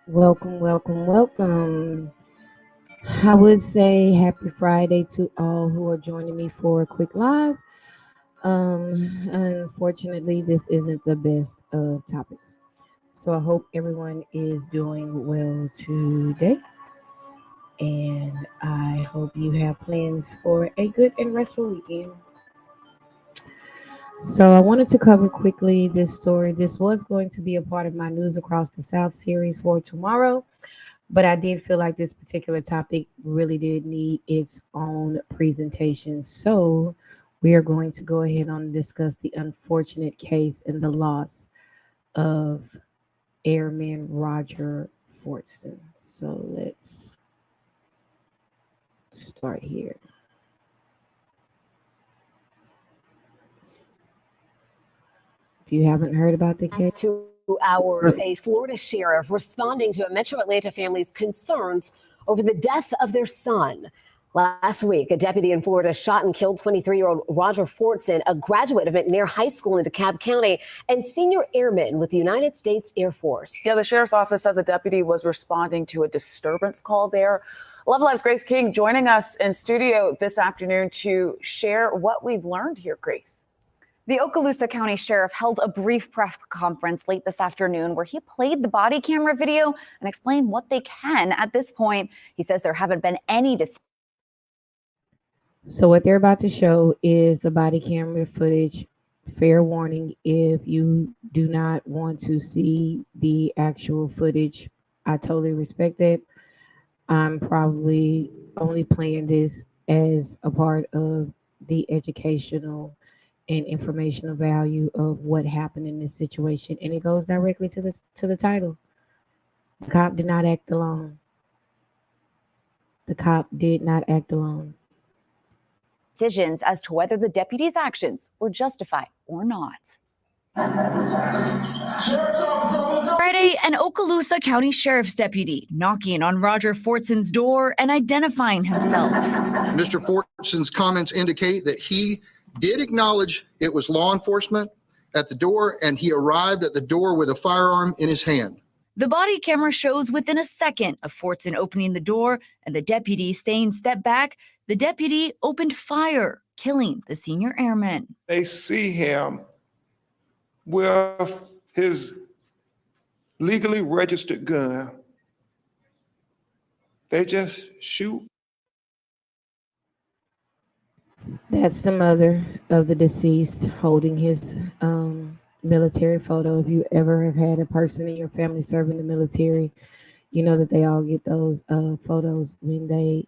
Welcome, welcome, welcome. I would say happy Friday to all who are joining me for a quick live. Unfortunately, this isn't the best of topics. So I hope everyone is doing well today. And I hope you have plans for a good and restful weekend. So I wanted to cover quickly this story. This was going to be a part of my News Across the South series for tomorrow. But I did feel like this particular topic really did need its own presentation. So we are going to go ahead and discuss the unfortunate case and the loss of Airman Roger Fortson. So let's start here. If you haven't heard about the case, Last 2 hours, a Florida sheriff responding to a Metro Atlanta family's concerns over the death of their son. Last week, a deputy in Florida shot and killed 23-year-old Roger Fortson, a graduate of McNair High School in DeKalb County and senior airman with the United States Air Force. Yeah, the sheriff's office says a deputy was responding to a disturbance call there. Love Live's Grace King joining us in studio this afternoon to share what we've learned here, Grace. The Okaloosa County Sheriff held a brief press conference late this afternoon where he played the body camera video and explained what they can at this point. He says there haven't been any so what they're about to show is the body camera footage. Fair warning, if you do not want to see the actual footage, I totally respect that. I'm probably only playing this as a part of the educational and informational value of what happened in this situation, and it goes directly to the title. The cop did not act alone. The cop did not act alone. decisions as to whether the deputy's actions were justified or not. Friday, an Okaloosa County Sheriff's deputy knocking on Roger Fortson's door and identifying himself. Mr. Fortson's comments indicate that he did acknowledge it was law enforcement at the door, and he arrived at the door with a firearm in his hand. The body camera shows within a second of Fortson opening the door and the deputy saying, "Step back." The deputy opened fire, killing the senior airman. They see him with his legally registered gun. They just shoot. That's the mother of the deceased holding his military photo. If you ever have had a person in your family serving the military, you know that they all get those photos when they,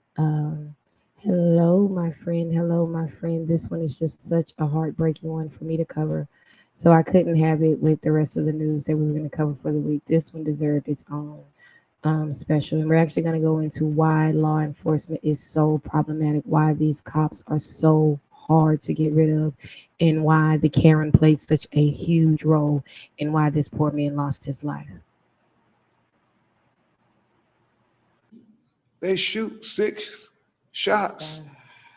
hello, my friend. Hello, my friend. This one is just such a heartbreaking one for me to cover. So I couldn't have it with the rest of the news that we were going to cover for the week. This one deserved its own special. And we're actually going to go into why law enforcement is so problematic, why these cops are so hard to get rid of, and why the Karen played such a huge role in why this poor man lost his life. They shoot 6 shots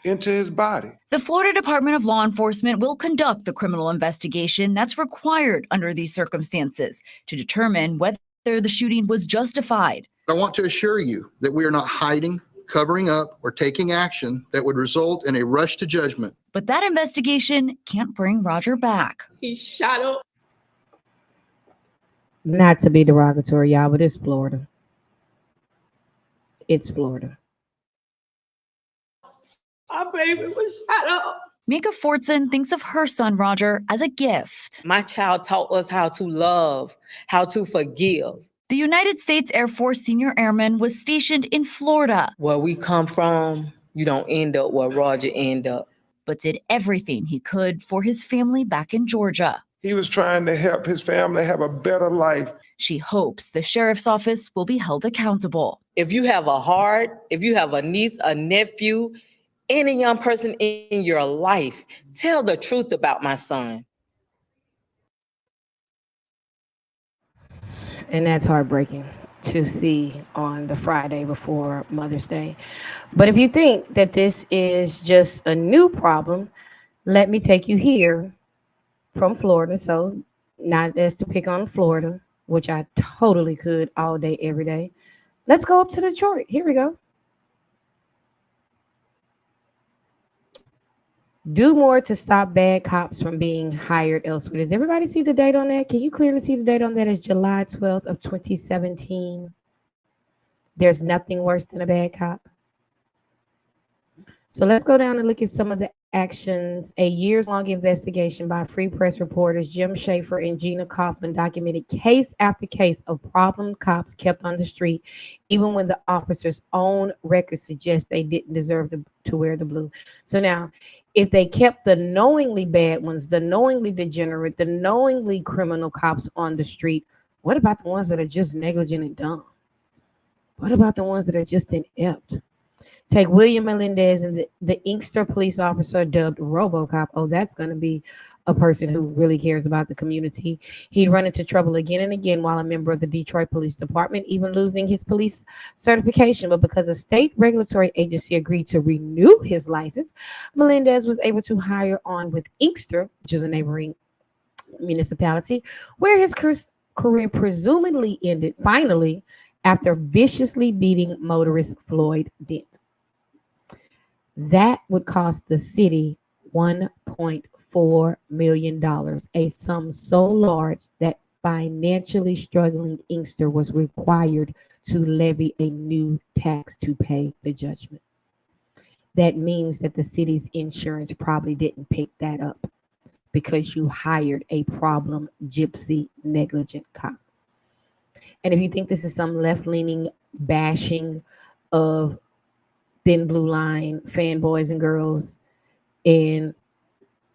into his body. The Florida Department of Law Enforcement will conduct the criminal investigation that's required under these circumstances to determine whether the shooting was justified. I want to assure you that we are not hiding, covering up, or taking action that would result in a rush to judgment. But that investigation can't bring Roger back. He shot up. Not to be derogatory, y'all, but it's Florida. It's Florida. Our baby was shot up. Mika Fortson thinks of her son, Roger, as a gift. My child taught us how to love, how to forgive. The United States Air Force senior airman was stationed in Florida. Where we come from, you don't end up where Roger ended up. But did everything he could for his family back in Georgia. He was trying to help his family have a better life. She hopes the sheriff's office will be held accountable. If you have a heart, if you have a niece, a nephew, any young person in your life, tell the truth about my son. And that's heartbreaking to see on the Friday before Mother's Day. But if you think that this is just a new problem, let me take you here from Florida. So not as to pick on Florida, which I totally could all day, every day. Let's go up to Detroit. Here we go. Do more to stop bad cops from being hired elsewhere. Does everybody see the date on that? Can you clearly see the date on that? It's July 12th of 2017. There's nothing worse than a bad cop. So let's go down and look at some of the actions. A years-long investigation by Free Press reporters Jim Schaefer and Gina Kaufman documented case after case of problem cops kept on the street, even when the officers' own records suggest they didn't deserve to wear the blue. So now, if they kept the knowingly bad ones, the knowingly degenerate, the knowingly criminal cops on the street, what about the ones that are just negligent and dumb? What about the ones that are just inept? Take William Melendez and the Inkster police officer dubbed RoboCop. Oh, that's going to be a person who really cares about the community. He'd run into trouble again and again while a member of the Detroit Police Department, even losing his police certification. But because a state regulatory agency agreed to renew his license, Melendez was able to hire on with Inkster, which is a neighboring municipality, where his career presumably ended finally after viciously beating motorist Floyd Dent. That would cost the city $1.4 million, a sum so large that financially struggling Inkster was required to levy a new tax to pay the judgment. That means that the city's insurance probably didn't pick that up because you hired a problem gypsy negligent cop. And if you think this is some left-leaning bashing of thin blue line fanboys and girls and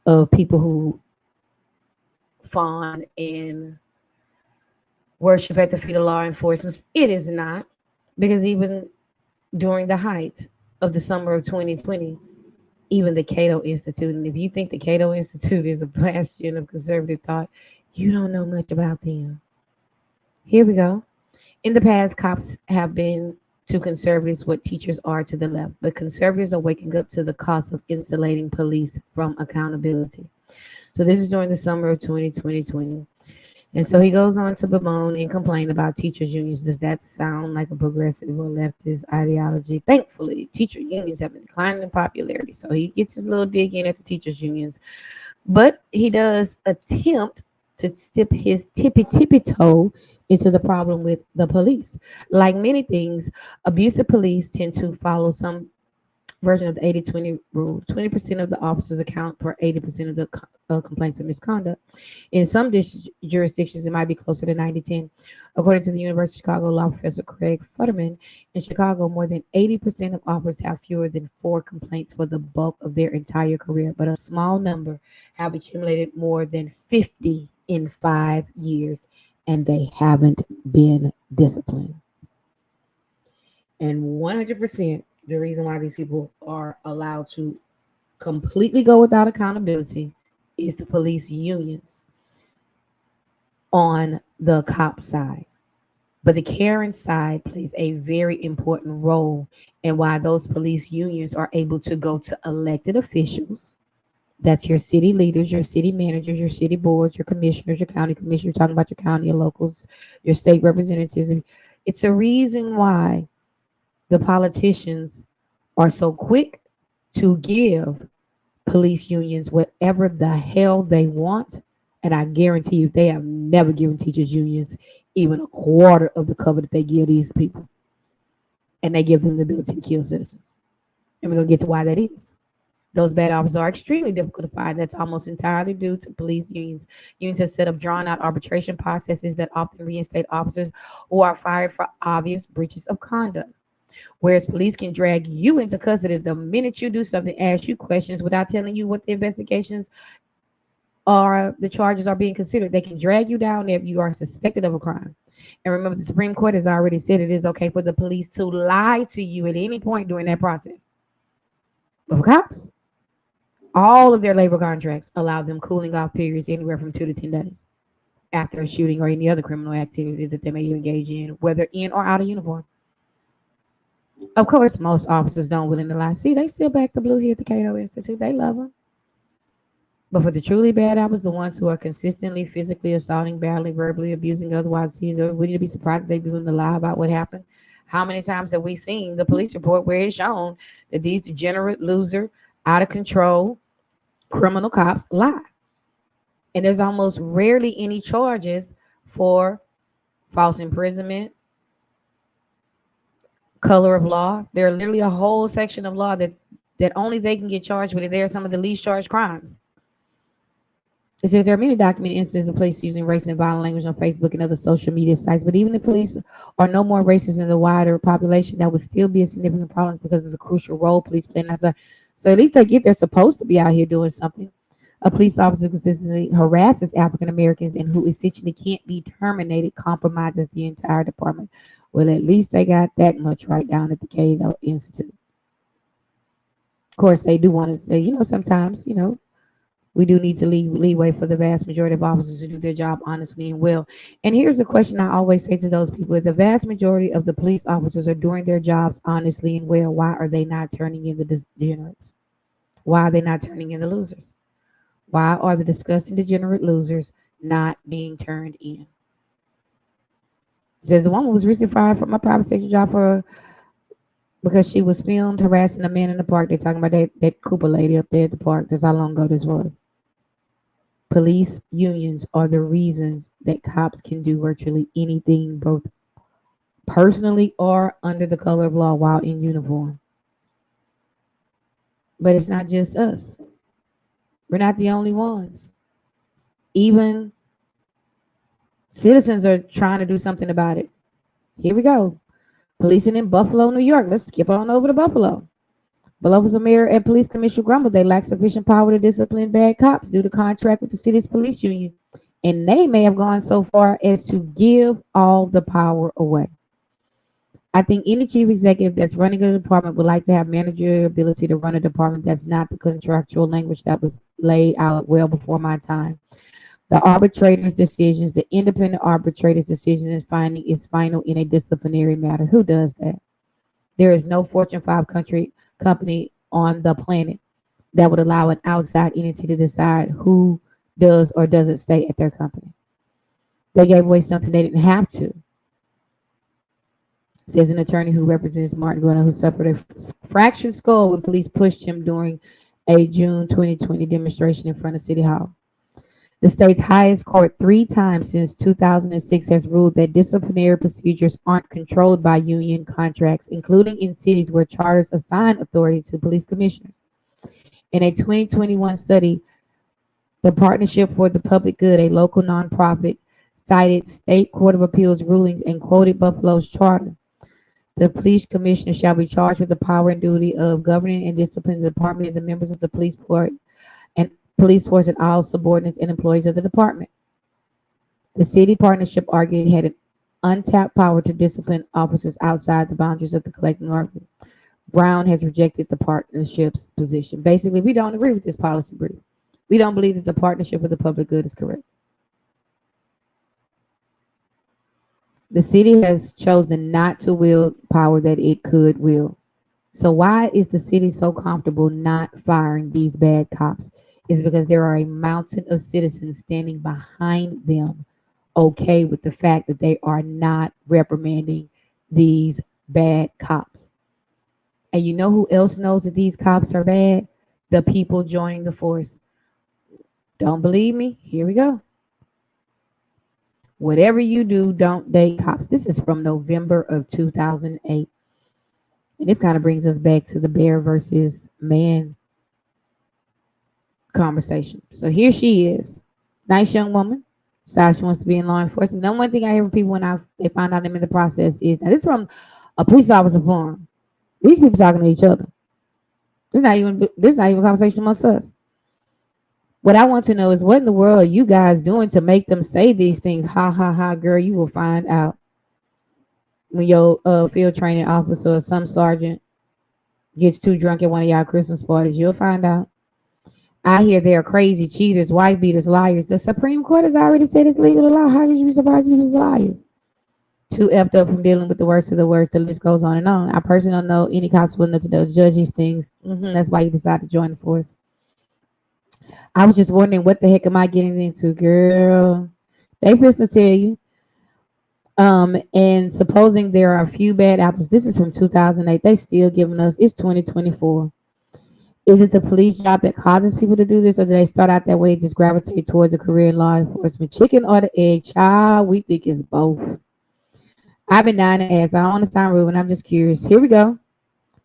of people who fawn and worship at the feet of law enforcement, it is not, because even during the height of the summer of 2020, even the Cato Institute, and if you think the Cato Institute is a bastion of conservative thought, you don't know much about them. Here we go. In the past, cops have been to conservatives what teachers are to the left, but conservatives are waking up to the cost of insulating police from accountability. So this is during the summer of 2020. And so he goes on to bemoan and complain about teachers' unions. Does that sound like a progressive or leftist ideology? Thankfully, teacher unions have been declining in popularity. So he gets his little dig in at the teachers' unions. But he does attempt to step his tippy toe into the problem with the police. Like many things, abusive police tend to follow some version of the 80-20 rule. 20% of the officers account for 80% of the complaints of misconduct. In some jurisdictions, it might be closer to 90-10. According to the University of Chicago law professor Craig Futterman, in Chicago, more than 80% of officers have fewer than 4 complaints for the bulk of their entire career, but a small number have accumulated more than 50 in 5 years, and they haven't been disciplined. And 100%, the reason why these people are allowed to completely go without accountability is the police unions on the cop side. But the Karen side plays a very important role in why those police unions are able to go to elected officials. That's your city leaders, your city managers, your city boards, your commissioners, your county commissioners. You're talking about your county, your locals, your state representatives. It's a reason why the politicians are so quick to give police unions whatever the hell they want. And I guarantee you, they have never given teachers unions even a quarter of the cover that they give these people. And they give them the ability to kill citizens. And we're going to get to why that is. Those bad officers are extremely difficult to find. That's almost entirely due to police unions. Unions have set up drawn-out arbitration processes that often reinstate officers who are fired for obvious breaches of conduct. Whereas police can drag you into custody the minute you do something, ask you questions without telling you what the investigations or the charges are being considered. They can drag you down if you are suspected of a crime. And remember, the Supreme Court has already said it is okay for the police to lie to you at any point during that process. But for cops, all of their labor contracts allow them cooling off periods anywhere from 2 to 10 days after a shooting or any other criminal activity that they may engage in, whether in or out of uniform. Of course, most officers don't willingly lie. See, they still back the blue here at the Cato Institute. They love them. But for the truly bad apples, the ones who are consistently physically assaulting, badly, verbally abusing, otherwise, we need to be surprised that they be willing to lie about what happened. How many times have we seen the police report where it's shown that these degenerate, loser, out of control criminal cops lie? And there's almost rarely any charges for false imprisonment, color of law. There's literally a whole section of law that only they can get charged with. They are some of the least charged crimes. It says there are many documented instances of police using racist and violent language on Facebook and other social media sites, but even if police are no more racist in the wider population, that would still be a significant problem because of the crucial role police play. So at least they're supposed to be out here doing something. A police officer who consistently harasses African Americans and who essentially can't be terminated compromises the entire department. Well, at least they got that much right down at the Cato Institute. Of course, they do want to say, sometimes, we do need to leave leeway for the vast majority of officers to do their job honestly and well. And here's the question I always say to those people. If the vast majority of the police officers are doing their jobs honestly and well, why are they not turning in the degenerates? Why are they not turning in the losers? Why are the disgusting degenerate losers not being turned in? It says the woman was recently fired from a private sector job because she was filmed harassing a man in the park. They're talking about that Cooper lady up there at the park. That's how long ago this was. Police unions are the reasons that cops can do virtually anything, both personally or under the color of law while in uniform. But it's not just us. We're not the only ones. Even citizens are trying to do something about it. Here we go. Policing in Buffalo, New York. Let's skip on over to Buffalo. Buffalo's mayor and police commissioner grumbled they lack sufficient power to discipline bad cops due to contract with the city's police union. And they may have gone so far as to give all the power away. I think any chief executive that's running a department would like to have managerial ability to run a department. That's not the contractual language that was laid out well before my time. The arbitrator's decisions, the independent arbitrator's decision and finding is final in a disciplinary matter. Who does that? There is no Fortune 5 company on the planet that would allow an outside entity to decide who does or doesn't stay at their company. They gave away something they didn't have to. Says an attorney who represents Martin Gunner, who suffered a fractured skull when police pushed him during a June 2020 demonstration in front of City Hall. The state's highest court 3 times since 2006 has ruled that disciplinary procedures aren't controlled by union contracts, including in cities where charters assign authority to police commissioners. In a 2021 study, the Partnership for the Public Good, a local nonprofit, cited state court of appeals rulings and quoted Buffalo's charter. The police commissioner shall be charged with the power and duty of governing and disciplining the department and the members of the police force and all subordinates and employees of the department. The city partnership argued it had an untapped power to discipline officers outside the boundaries of the collective bargaining. Brown has rejected the partnership's position. Basically, we don't agree with this policy brief. We don't believe that the partnership for the public good is correct. The city has chosen not to wield power that it could wield. So why is the city so comfortable not firing these bad cops? Is because there are a mountain of citizens standing behind them, okay with the fact that they are not reprimanding these bad cops. And you know who else knows that these cops are bad? The people joining the force. Don't believe me? Here we go. Whatever you do, don't date cops. This is from November of 2008. And this kind of brings us back to the bear versus man conversation. So here she is, nice young woman, decides she wants to be in law enforcement. The one thing I hear from people when they find out I'm in the process is, now this is from a police officer forum. These people talking to each other. This is not even a conversation amongst us. What I want to know is what in the world are you guys doing to make them say these things? Ha ha ha, girl, you will find out when your field training officer or some sergeant gets too drunk at one of y'all Christmas parties. You'll find out. I hear they're crazy cheaters, wife beaters, liars. The Supreme Court has already said it's legal to lie. How could you be surprised if it's liars? Too effed up from dealing with the worst of the worst. The list goes on and on. I personally don't know any cops willing enough to judge these things. That's why you decide to join the force. I was just wondering what the heck am I getting into, girl? They supposed to tell you. And supposing there are a few bad apples, this is from 2008. They still giving us, it's 2024. Is it the police job that causes people to do this, or do they start out that way and just gravitate towards a career in law enforcement? Chicken or the egg, child? We think it's both. I've been dying to ask. I don't understand, Ruben. I'm just curious. Here we go.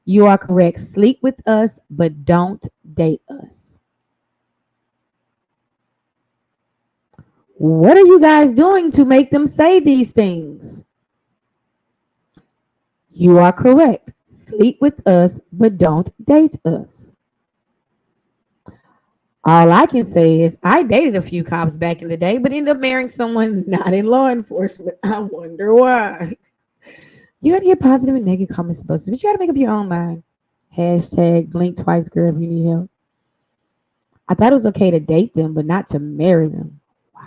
You are correct. Sleep with us, but don't date us. What are you guys doing to make them say these things? You are correct. Sleep with us, but don't date us. All I can say is I dated a few cops back in the day, but ended up marrying someone not in law enforcement. I wonder why. You gotta get positive and negative comments about, but you gotta make up your own mind. Hashtag blink twice, girl, if you need help. I thought it was okay to date them, but not to marry them. Wow.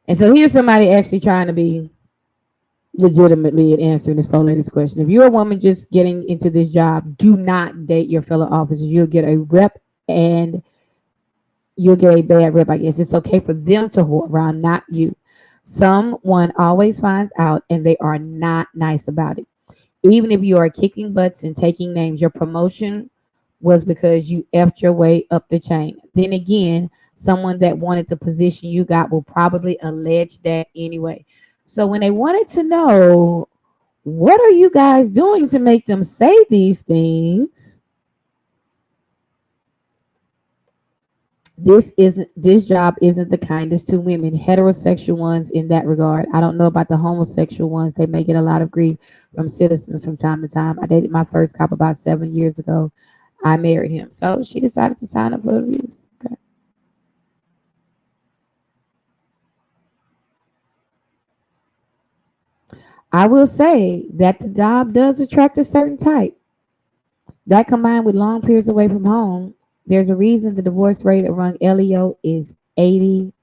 And so here's somebody actually trying to be legitimately in answering this poor lady's question. If you're a woman just getting into this job, do not date your fellow officers. You'll get a rep and you'll get a bad rep, I guess. It's okay for them to whore around, not you. Someone always finds out and they are not nice about it. Even if you are kicking butts and taking names, your promotion was because you effed your way up the chain. Then again, someone that wanted the position you got will probably allege that anyway. So when they wanted to know, what are you guys doing to make them say these things? This job isn't the kindest to women, heterosexual ones in that regard. I don't know about the homosexual ones. They may get a lot of grief from citizens from time to time. I dated my first cop about 7 years ago. I married him. So she decided to sign up for the views. Okay. I will say that the job does attract a certain type. That combined with long periods away from home, there's a reason the divorce rate among LEO is 85%.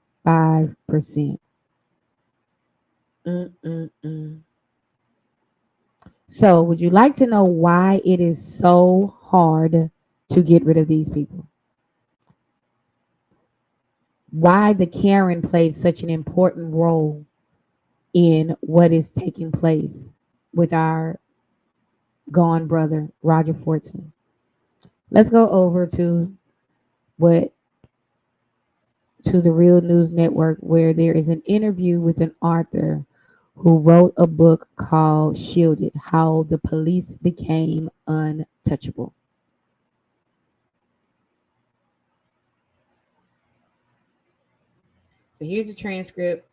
Mm-mm-mm. So, would you like to know why it is so hard to get rid of these people? Why the Karen played such an important role in what is taking place with our gone brother, Roger Fortson. Let's go over to the Real News Network, where there is an interview with an author who wrote a book called Shielded: How the Police Became Untouchable. So here's the transcript.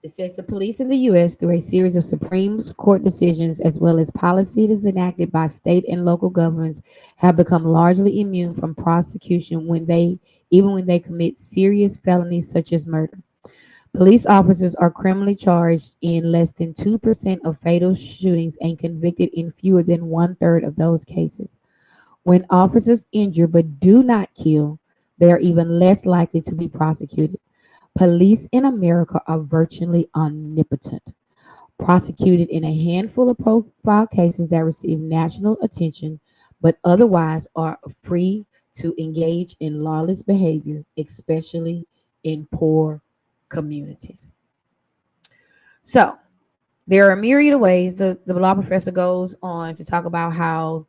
It says the police in the U.S., through a series of Supreme Court decisions as well as policies enacted by state and local governments, have become largely immune from prosecution even when they commit serious felonies such as murder. Police officers are criminally charged in less than 2% of fatal shootings and convicted in fewer than one-third of those cases. When officers injure but do not kill, they are even less likely to be prosecuted. Police in America are virtually omnipotent, prosecuted in a handful of profile cases that receive national attention, but otherwise are free to engage in lawless behavior, especially in poor communities. So, there are a myriad of ways. The law professor goes on to talk about how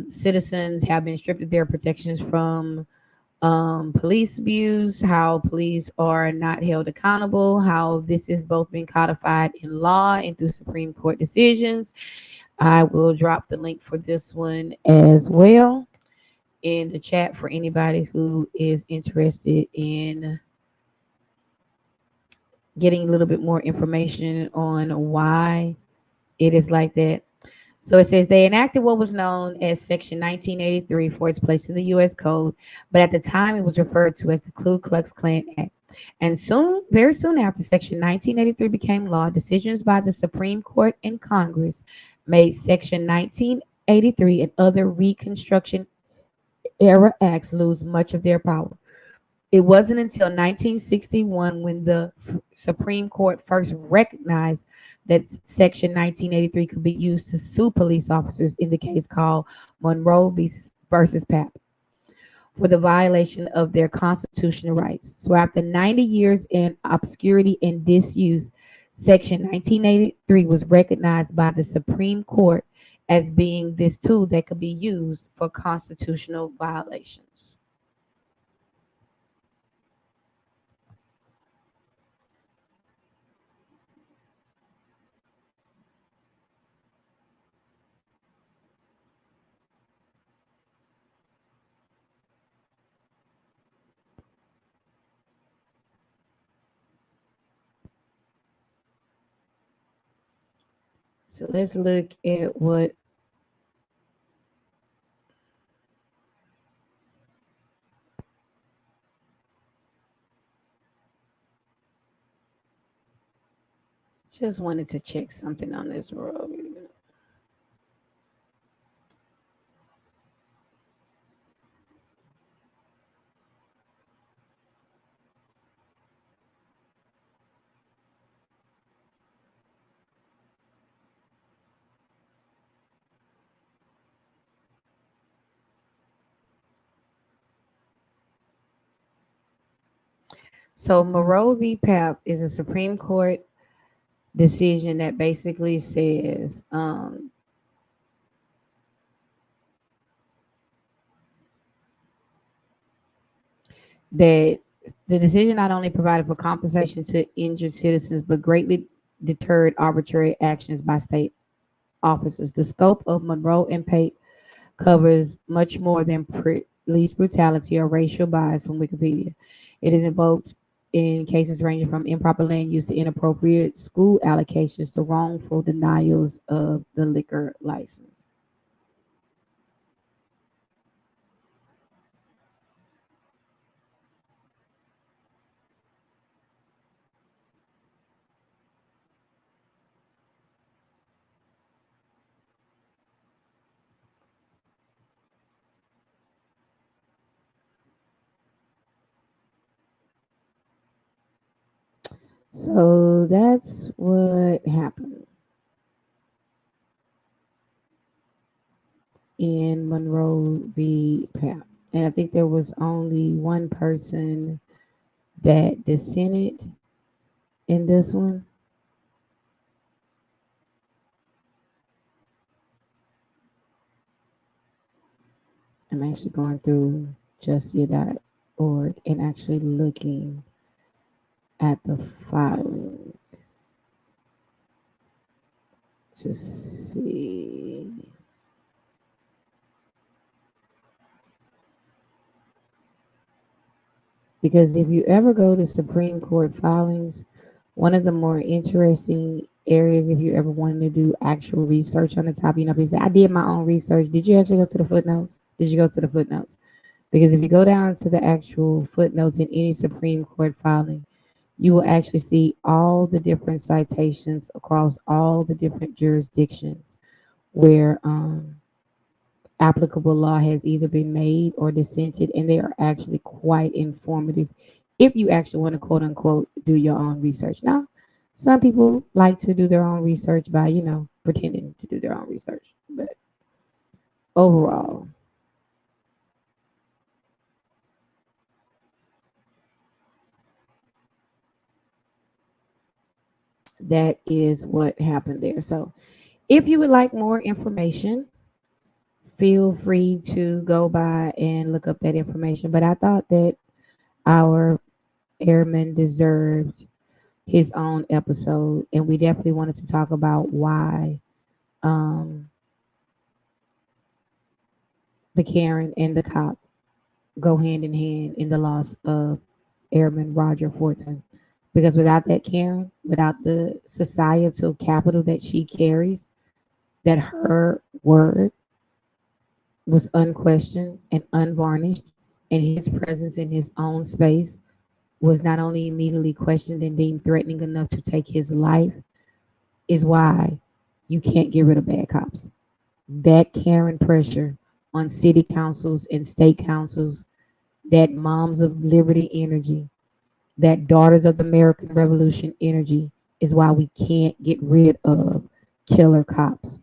citizens have been stripped of their protections from police abuse, how police are not held accountable, how this has both been codified in law and through Supreme Court decisions. I will drop the link for this one as well in the chat for anybody who is interested in getting a little bit more information on why it is like that. So it says they enacted what was known as Section 1983 for its place in the U.S. Code, but at the time it was referred to as the Ku Klux Klan Act. And very soon after Section 1983 became law, decisions by the Supreme Court and Congress made Section 1983 and other Reconstruction era acts lose much of their power. It wasn't until 1961 when the Supreme Court first recognized that Section 1983 could be used to sue police officers in the case called Monroe versus Pap. for the violation of their constitutional rights. So after 90 years in obscurity and disuse, Section 1983 was recognized by the Supreme Court as being this tool that could be used for constitutional violations. So let's look at what just wanted to check something on this road. So Monroe v. Pap is a Supreme Court decision that basically says that the decision not only provided for compensation to injured citizens, but greatly deterred arbitrary actions by state officers. The scope of Monroe and Pape covers much more than police brutality or racial bias from Wikipedia. It is invoked in cases ranging from improper land use to inappropriate school allocations to wrongful denials of the liquor license. So that's what happened in Monroe v. Pap. And I think there was only one person that dissented in this one. I'm actually going through justia.org and actually looking at the filing to see. Because if you ever go to Supreme Court filings, one of the more interesting areas, if you ever wanted to do actual research on the topic, people say, I did my own research. Did you actually go to the footnotes? Did you go to the footnotes? Because if you go down to the actual footnotes in any Supreme Court filing, you will actually see all the different citations across all the different jurisdictions where applicable law has either been made or dissented, and they are actually quite informative if you actually want to quote unquote do your own research. Now, some people like to do their own research by, pretending to do their own research, but overall, that is what happened there. So if you would like more information, feel free to go by and look up that information. But I thought that our airman deserved his own episode, and we definitely wanted to talk about why the Karen and the cop go hand in hand in the loss of Airman Roger Fortson. Because without that Karen, without the societal capital that she carries, that her word was unquestioned and unvarnished, and his presence in his own space was not only immediately questioned and deemed threatening enough to take his life, is why you can't get rid of bad cops. That Karen pressure on city councils and state councils, that Moms of Liberty energy, that Daughters of the American Revolution energy is why we can't get rid of killer cops.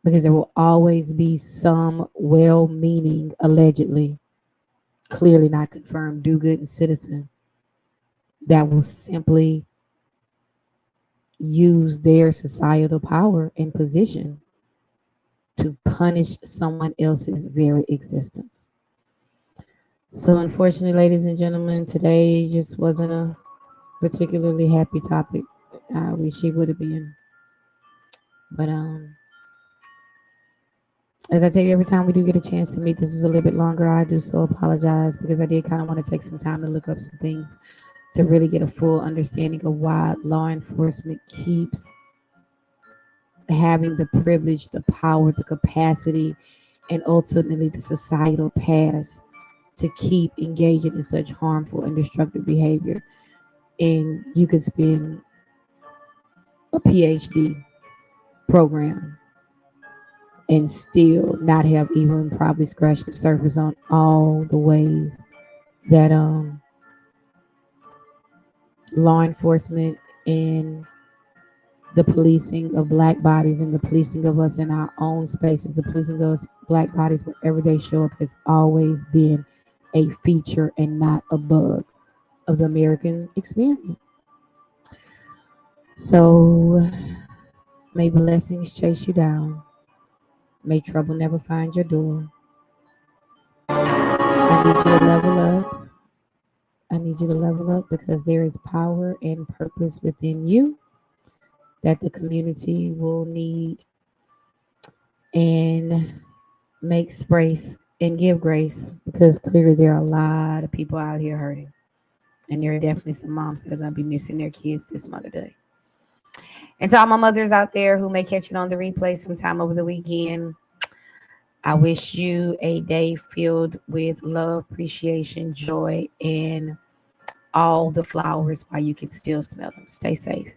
because there will always be some well-meaning, allegedly, clearly not confirmed, do-good citizen that will simply use their societal power and position to punish someone else's very existence. So unfortunately, ladies and gentlemen, today just wasn't a particularly happy topic. I wish it would have been. But as I tell you, every time we do get a chance to meet, this was a little bit longer. I do so apologize because I did kind of want to take some time to look up some things to really get a full understanding of why law enforcement keeps having the privilege, the power, the capacity, and ultimately the societal path to keep engaging in such harmful and destructive behavior. And you could spend a PhD program and still not have even probably scratched the surface on all the ways that law enforcement and the policing of black bodies and the policing of us in our own spaces, the policing of us black bodies wherever they show up has always been a feature and not a bug of the American experience. So may blessings chase you down. May trouble never find your door. I need you to level up. I need you to level up because there is power and purpose within you that the community will need, and make space and give grace because clearly there are a lot of people out here hurting. And there are definitely some moms that are going to be missing their kids this Mother Day. And to all my mothers out there who may catch it on the replay sometime over the weekend, I wish you a day filled with love, appreciation, joy, and all the flowers while you can still smell them. Stay safe.